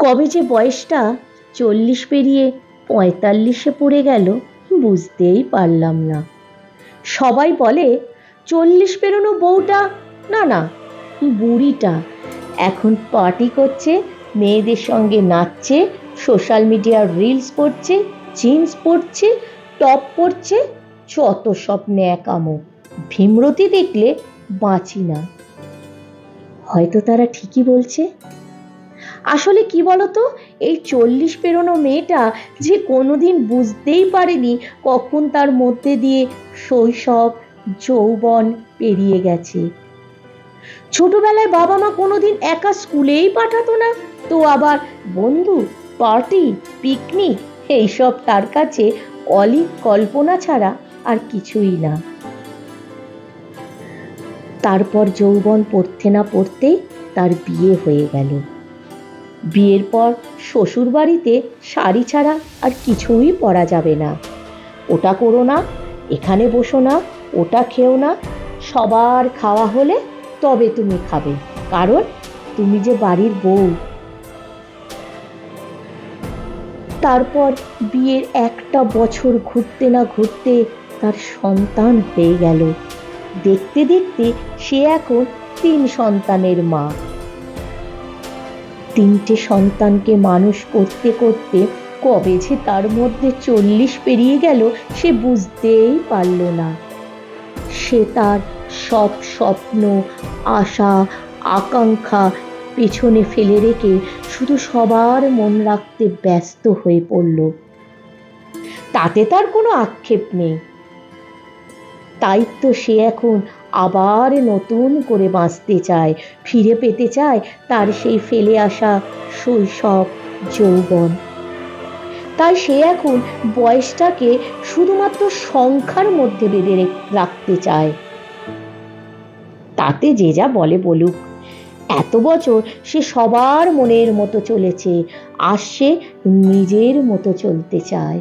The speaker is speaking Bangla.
কবে যে বয়সটা 40 পেরিয়ে 45-এ পড়ে গেল বুঝতেই পারলাম না। সবাই বলে 40 পেরোনো বউটা, না না, বুড়িটা এখন পার্টি করছে, মেয়েদের সঙ্গে নাচছে, সোশ্যাল মিডিয়ার রিলস করছে, জিন্স পরছে, টপ পরছে, যত সব ন্যাকামো। ভীমরতি দেখলে বাঁচি না। হয়তো তারা ঠিকই বলছে। আসলে কি বলতো, এই 40 পেরোনো মেয়েটা যে কোনোদিন বুঝতেই পারেনি কখন তার মধ্যে দিয়ে শৈশব যৌবন পেরিয়ে গেছে। ছোটবেলায় বাবা মা কোনোদিন একা স্কুলেই পাঠাতো না, তো আবার বন্ধু, পার্টি, পিকনিক এইসব তার কাছে অলীক কল্পনা ছাড়া আর কিছুই না। তারপর যৌবন পড়তে না পড়তেই তার বিয়ে হয়ে গেল। বিয়ের পর শ্বশুর বাড়িতে শাড়ি ছাড়া আর কিছুই পরা যাবে না। ওটা করো না, এখানে বসো না, ওটা খেও না, সবার খাওয়া হলে তবে তুমি খাবে, কারণ তুমি যে বাড়ির বউ। তারপর বিয়ের একটা বছর ঘুরতে না ঘুরতে তার সন্তান হয়ে গেল। দেখতে দেখতে সে এখন 3 সন্তানের মা। 3টে সন্তানকে মানুষ করতে করতে কবে যে তার মধ্যে 40 পেরিয়ে গেল সে বুঝতেই পারল না। সে তার সব স্বপ্ন, আশা, আকাঙ্ক্ষা পেছনে ফেলে রেখে শুধু সবার মন রাখতে ব্যস্ত হয়ে পড়ল। তাতে তার কোনো আক্ষেপ নেই। তাই তো সে এখন আবার নতুন করে বাঁচতে চায়, ফিরে পেতে চায় তার সেই ফেলে আসা শৈশব যৌবন। তাই সে এখন বয়সটাকে শুধুমাত্র সংখ্যার মধ্যে বেঁধে রাখতে চায়। তাতে যে যা বলে বলুক, এত বছর সে সবার মনের মতো চলেছে, আর সে নিজের মতো চলতে চায়।